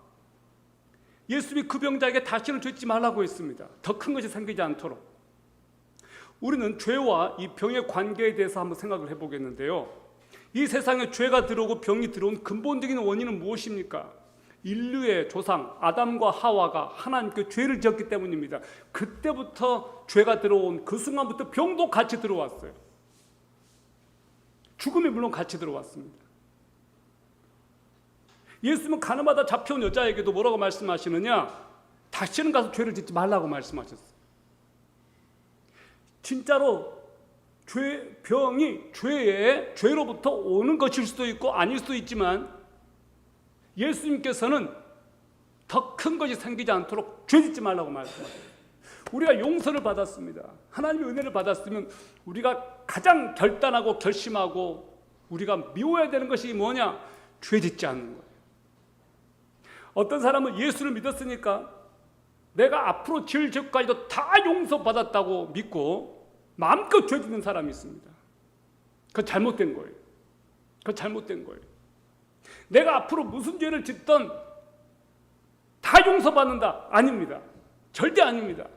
예수님이 그 병자에게 다시는 죄 짓지 말라고 했습니다. 더 큰 것이 생기지 않도록. 우리는 죄와 이 병의 관계에 대해서 한번 생각을 해보겠는데요. 이 세상에 죄가 들어오고 병이 들어온 근본적인 원인은 무엇입니까? 인류의 조상 아담과 하와가 하나님께 죄를 지었기 때문입니다. 그때부터 죄가 들어온 그 순간부터 병도 같이 들어왔어요. 죽음이 물론 같이 들어왔습니다. 예수님은 가늠하다 잡혀온 여자에게도 뭐라고 말씀하시느냐? 다시는 가서 죄를 짓지 말라고 말씀하셨어요. 진짜로 병이 죄로부터 오는 것일 수도 있고 아닐 수도 있지만 예수님께서는 더 큰 것이 생기지 않도록 죄 짓지 말라고 말씀하세요. 우리가 용서를 받았습니다. 하나님의 은혜를 받았으면 우리가 가장 결단하고 결심하고 우리가 미워야 되는 것이 뭐냐? 죄 짓지 않는 거예요. 어떤 사람은 예수를 믿었으니까 내가 앞으로 지을 죄까지도 다 용서받았다고 믿고 마음껏 죄 짓는 사람이 있습니다. 그건 잘못된 거예요. 그건 잘못된 거예요. 내가 앞으로 무슨 죄를 짓던 다 용서받는다. 아닙니다. 절대 아닙니다.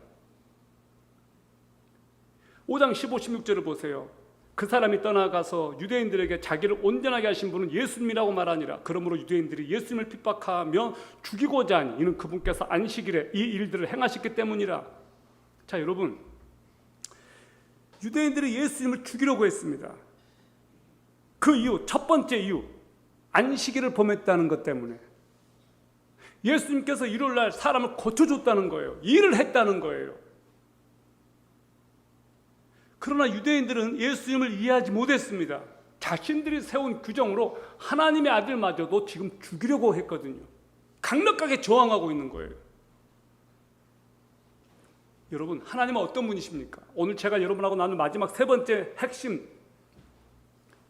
5장 15, 16절을 보세요. 그 사람이 떠나가서 유대인들에게 자기를 온전하게 하신 분은 예수님이라고 말하니라. 그러므로 유대인들이 예수님을 핍박하며 죽이고자 하니 이는 그분께서 안식일에 이 일들을 행하셨기 때문이라. 자, 여러분, 유대인들이 예수님을 죽이려고 했습니다. 그 이유, 첫 번째 이유, 안식일을 범했다는 것 때문에. 예수님께서 일요일날 사람을 고쳐줬다는 거예요. 일을 했다는 거예요. 그러나 유대인들은 예수님을 이해하지 못했습니다. 자신들이 세운 규정으로 하나님의 아들마저도 지금 죽이려고 했거든요. 강력하게 저항하고 있는 거예요. 여러분, 하나님은 어떤 분이십니까? 오늘 제가 여러분하고 나눌 마지막 세 번째 핵심,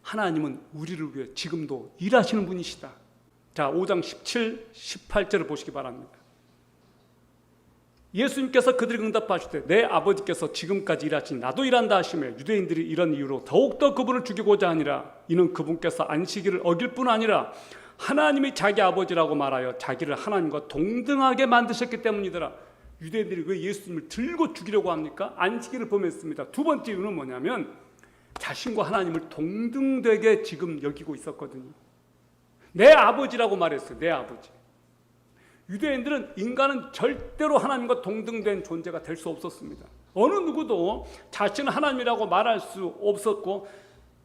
하나님은 우리를 위해 지금도 일하시는 분이시다. 자, 5장 17, 18절을 보시기 바랍니다. 예수님께서 그들에게 응답하시되 내 아버지께서 지금까지 일하신 나도 일한다 하시며 유대인들이 이런 이유로 더욱더 그분을 죽이고자 하니라. 이는 그분께서 안식일을 어길 뿐 아니라 하나님이 자기 아버지라고 말하여 자기를 하나님과 동등하게 만드셨기 때문이더라. 유대인들이 왜 예수님을 들고 죽이려고 합니까? 안식일을 범했습니다. 두 번째 이유는 뭐냐면 자신과 하나님을 동등되게 지금 여기고 있었거든요. 내 아버지라고 말했어요. 내 아버지. 유대인들은 인간은 절대로 하나님과 동등된 존재가 될 수 없었습니다. 어느 누구도 자신은 하나님이라고 말할 수 없었고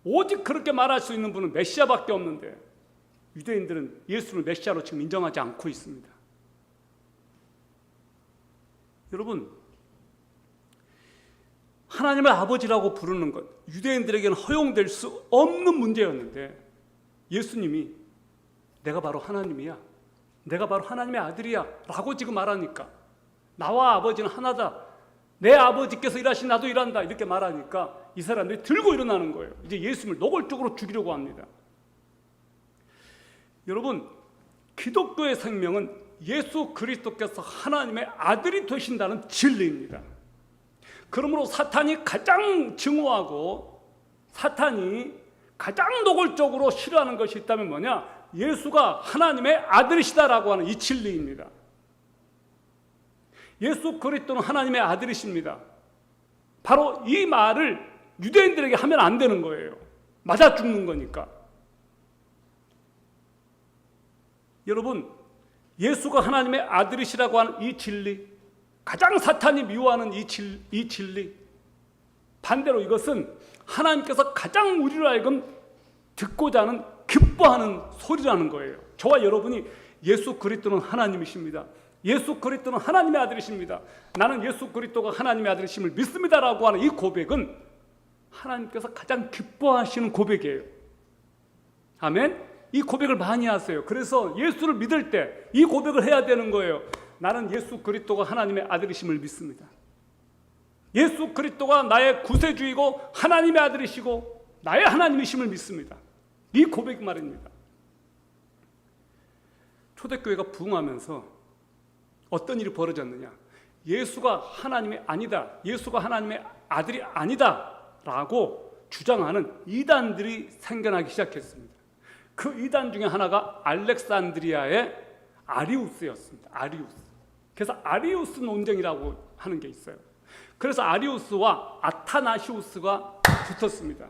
오직 그렇게 말할 수 있는 분은 메시아밖에 없는데 유대인들은 예수를 메시아로 지금 인정하지 않고 있습니다. 여러분, 하나님을 아버지라고 부르는 것, 유대인들에게는 허용될 수 없는 문제였는데 예수님이 내가 바로 하나님이야, 내가 바로 하나님의 아들이야 라고 지금 말하니까, 나와 아버지는 하나다, 내 아버지께서 일하신 나도 일한다 이렇게 말하니까 이 사람들이 들고 일어나는 거예요. 이제 예수님을 노골적으로 죽이려고 합니다. 여러분, 기독교의 생명은 예수 그리스도께서 하나님의 아들이 되신다는 진리입니다. 그러므로 사탄이 가장 증오하고 사탄이 가장 노골적으로 싫어하는 것이 있다면 뭐냐? 예수가 하나님의 아들이시다라고 하는 이 진리입니다. 예수 그리스도는 하나님의 아들이십니다. 바로 이 말을 유대인들에게 하면 안 되는 거예요. 맞아 죽는 거니까. 여러분, 예수가 하나님의 아들이시라고 하는 이 진리, 가장 사탄이 미워하는 이 진리, 반대로 이것은 하나님께서 가장 우리로 하여금 듣고자 하는 기뻐하는 소리라는 거예요. 저와 여러분이 예수 그리스도는 하나님이십니다. 예수 그리스도는 하나님의 아들이십니다. 나는 예수 그리스도가 하나님의 아들이심을 믿습니다라고 하는 이 고백은 하나님께서 가장 기뻐하시는 고백이에요. 아멘. 이 고백을 많이 하세요. 그래서 예수를 믿을 때 이 고백을 해야 되는 거예요. 나는 예수 그리스도가 하나님의 아들이심을 믿습니다. 예수 그리스도가 나의 구세주이고 하나님의 아들이시고 나의 하나님이심을 믿습니다. 이 고백 말입니다. 초대교회가 부흥하면서 어떤 일이 벌어졌느냐? 예수가 하나님의 아니다, 예수가 하나님의 아들이 아니다 라고 주장하는 이단들이 생겨나기 시작했습니다. 그 이단 중에 하나가 알렉산드리아의 아리우스였습니다. 아리우스. 그래서 아리우스 논쟁이라고 하는 게 있어요. 그래서 아리우스와 아타나시우스가 붙었습니다.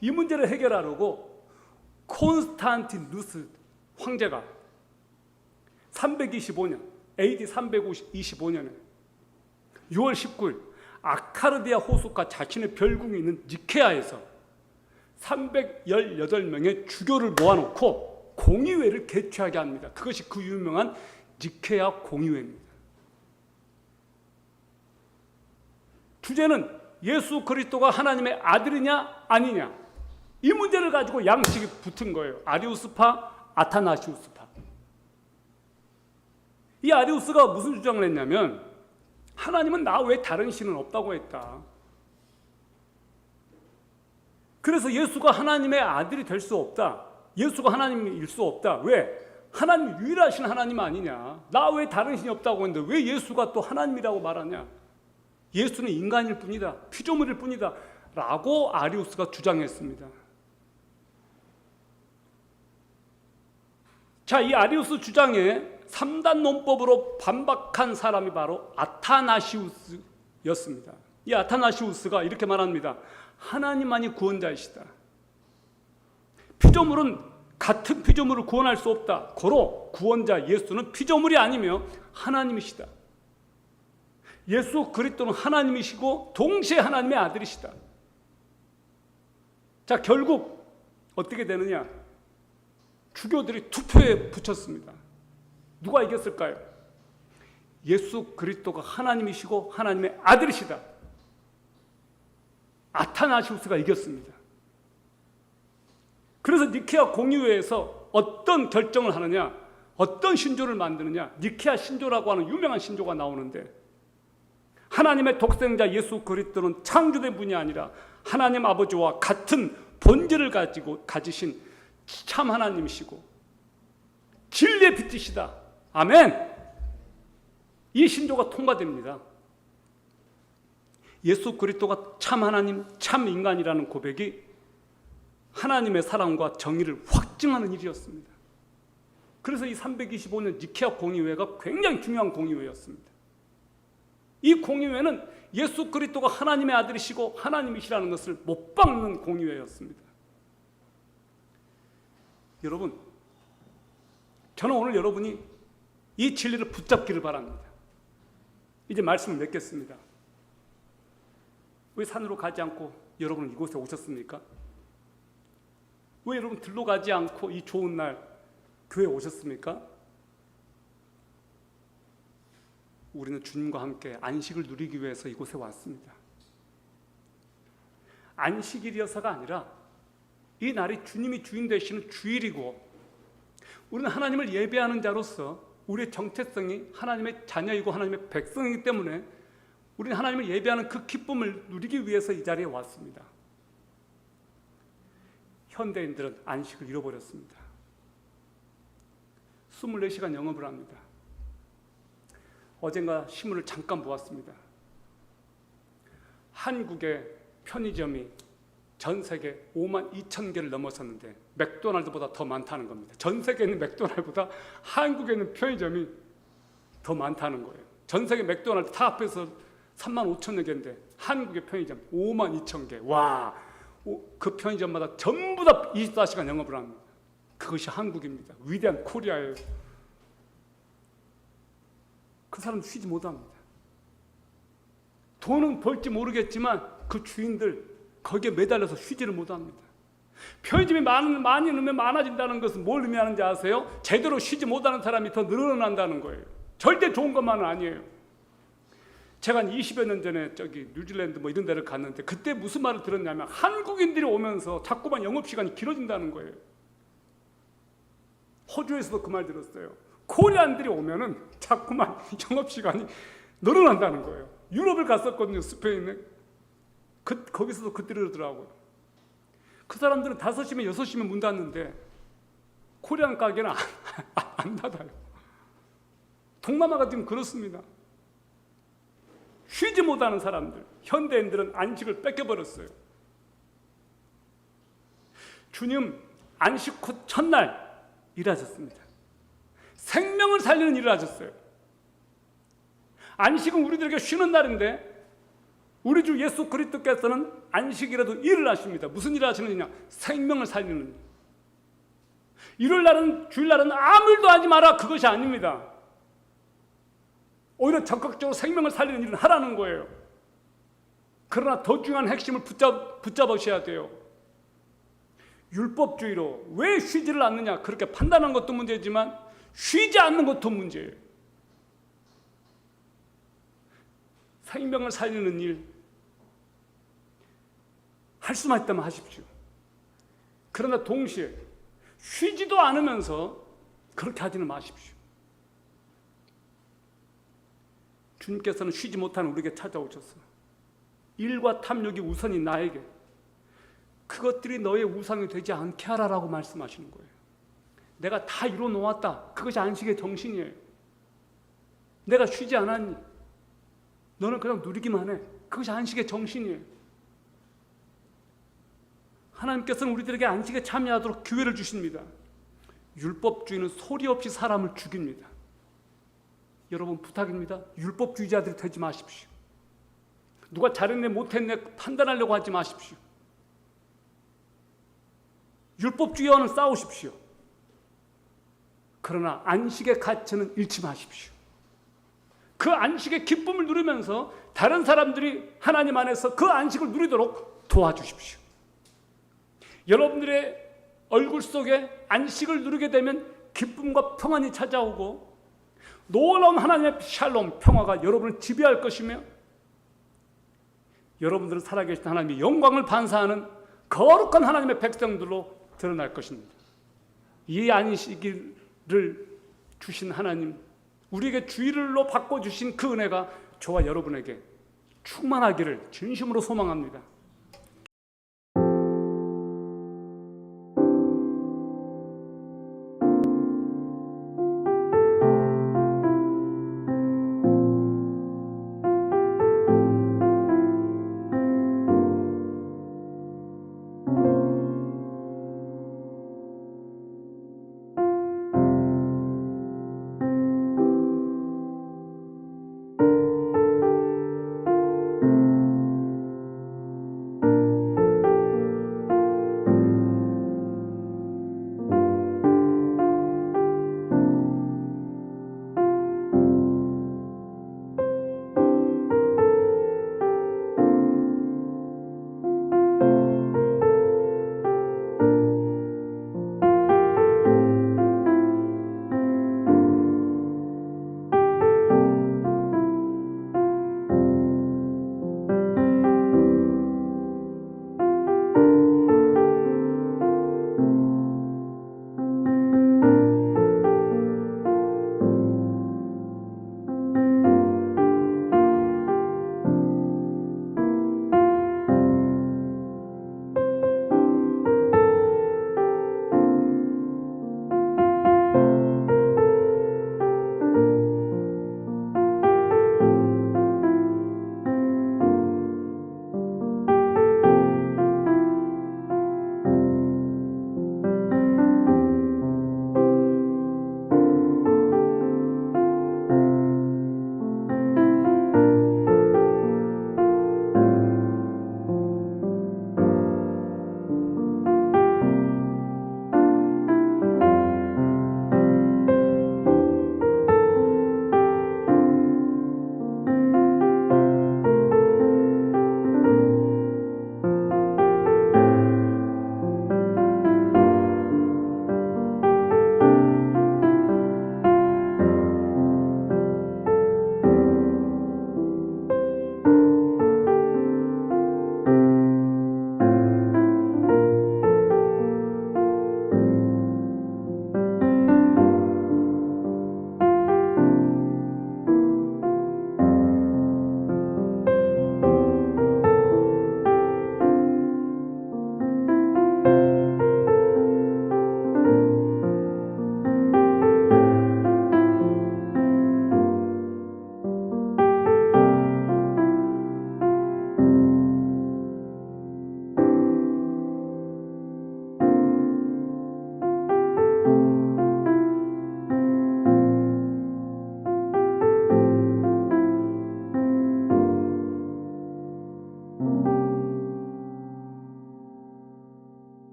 이 문제를 해결하려고 콘스탄티누스 황제가 325년 AD 325년에 6월 19일 아카르디아 호숫가 자신의 별궁이 있는 니케아에서 318명의 주교를 모아놓고 공의회를 개최하게 합니다. 그것이 그 유명한 니케아 공의회입니다. 주제는 예수 그리스도가 하나님의 아들이냐 아니냐, 이 문제를 가지고 양측이 붙은 거예요. 아리우스파, 아타나시우스파. 이 아리우스가 무슨 주장을 했냐면 하나님은 나 외에 다른 신은 없다고 했다. 그래서 예수가 하나님의 아들이 될 수 없다. 예수가 하나님일 수 없다. 왜? 하나님 유일하신 하나님 아니냐. 나 외에 다른 신이 없다고 했는데 왜 예수가 또 하나님이라고 말하냐. 예수는 인간일 뿐이다. 피조물일 뿐이다. 라고 아리우스가 주장했습니다. 자, 이 아리우스 주장에 3단 논법으로 반박한 사람이 바로 아타나시우스였습니다. 이 아타나시우스가 이렇게 말합니다. 하나님만이 구원자이시다. 피조물은 같은 피조물을 구원할 수 없다. 고로 구원자 예수는 피조물이 아니며 하나님이시다. 예수 그리스도는 하나님이시고 동시에 하나님의 아들이시다. 자, 결국 어떻게 되느냐? 주교들이 투표에 붙였습니다. 누가 이겼을까요? 예수 그리스도가 하나님이시고 하나님의 아들이시다. 아타나시우스가 이겼습니다. 그래서 니케아 공의회에서 어떤 결정을 하느냐, 어떤 신조를 만드느냐, 니케아 신조라고 하는 유명한 신조가 나오는데, 하나님의 독생자 예수 그리스도는 창조된 분이 아니라 하나님 아버지와 같은 본질을 가지신 참 하나님이시고 진리의 빛이시다. 아멘. 이 신조가 통과됩니다. 예수 그리스도가 참 하나님, 참 인간이라는 고백이 하나님의 사랑과 정의를 확증하는 일이었습니다. 그래서 이 325년 니케아 공의회가 굉장히 중요한 공의회였습니다. 이 공의회는 예수 그리스도가 하나님의 아들이시고 하나님이시라는 것을 못 박는 공의회였습니다. 여러분, 저는 오늘 여러분이 이 진리를 붙잡기를 바랍니다. 이제 말씀을 맺겠습니다. 왜 산으로 가지 않고 여러분은 이곳에 오셨습니까? 왜 여러분 들로 가지 않고 이 좋은 날 교회에 오셨습니까? 우리는 주님과 함께 안식을 누리기 위해서 이곳에 왔습니다. 안식일이어서가 아니라 이 날이 주님이 주인 되시는 주일이고, 우리는 하나님을 예배하는 자로서 우리의 정체성이 하나님의 자녀이고 하나님의 백성이기 때문에 우리는 하나님을 예배하는 그 기쁨을 누리기 위해서 이 자리에 왔습니다. 현대인들은 안식을 잃어버렸습니다. 24시간 영업을 합니다. 어젠가 신문을 잠깐 보았습니다. 한국의 편의점이 전 세계 5만 2천 개를 넘어섰는데 맥도날드보다 더 많다는 겁니다. 전 세계에 있는 맥도날드보다 한국에 있는 편의점이 더 많다는 거예요. 전 세계 맥도날드 다 합해서 3만 5천여 개인데 한국의 편의점 5만 2천 개. 와, 그 편의점마다 전부 다 24시간 영업을 합니다. 그것이 한국입니다. 위대한 코리아예요. 그 사람 쉬지 못합니다. 돈은 벌지 모르겠지만 그 주인들 거기에 매달려서 쉬지를 못합니다. 편의점이 많이 넣으면 많아진다는 것은 뭘 의미하는지 아세요? 제대로 쉬지 못하는 사람이 더 늘어난다는 거예요. 절대 좋은 것만은 아니에요. 제가 한 20여 년 전에 저기 뉴질랜드 뭐 이런 데를 갔는데 그때 무슨 말을 들었냐면 한국인들이 오면서 자꾸만 영업시간이 길어진다는 거예요. 호주에서도 그 말 들었어요. 코리안들이 오면은 자꾸만 영업시간이 늘어난다는 거예요. 유럽을 갔었거든요. 스페인에. 거기서도 그러더라고요. 그 사람들은 5시면 6시면 문 닫는데 코리안 가게는 안 닫아요. 동남아가 지금 그렇습니다. 쉬지 못하는 사람들, 현대인들은 안식을 뺏겨버렸어요. 주님 안식 후 첫날 일하셨습니다. 생명을 살리는 일을 하셨어요. 안식은 우리들에게 쉬는 날인데 우리 주 예수 그리스도께서는 안식이라도 일을 하십니다. 무슨 일을 하시느냐? 생명을 살리는 일. 일요일날은 주일날은 아무 일도 하지 마라, 그것이 아닙니다. 오히려 적극적으로 생명을 살리는 일을 하라는 거예요. 그러나 더 중요한 핵심을 붙잡으셔야 돼요. 율법주의로 왜 쉬지를 않느냐 그렇게 판단한 것도 문제지만 쉬지 않는 것도 문제예요. 생명을 살리는 일 할 수만 있다면 하십시오. 그러나 동시에 쉬지도 않으면서 그렇게 하지는 마십시오. 주님께서는 쉬지 못하는 우리에게 찾아오셨어요. 일과 탐욕이 우선이 나에게 그것들이 너의 우상이 되지 않게 하라라고 말씀하시는 거예요. 내가 다 이뤄 놓았다. 그것이 안식의 정신이에요. 내가 쉬지 않았니? 너는 그냥 누리기만 해. 그것이 안식의 정신이에요. 하나님께서는 우리들에게 안식에 참여하도록 기회를 주십니다. 율법주의는 소리 없이 사람을 죽입니다. 여러분 부탁입니다. 율법주의자들이 되지 마십시오. 누가 잘했네 못했네 판단하려고 하지 마십시오. 율법주의와는 싸우십시오. 그러나 안식의 가치는 잃지 마십시오. 그 안식의 기쁨을 누리면서 다른 사람들이 하나님 안에서 그 안식을 누리도록 도와주십시오. 여러분들의 얼굴 속에 안식을 누리게 되면 기쁨과 평안이 찾아오고 놀라운 하나님의 샬롬, 평화가 여러분을 지배할 것이며 여러분들은 살아계신 하나님의 영광을 반사하는 거룩한 하나님의 백성들로 드러날 것입니다. 이 안식일을 주신 하나님, 우리에게 주일로 바꿔주신 그 은혜가 저와 여러분에게 충만하기를 진심으로 소망합니다.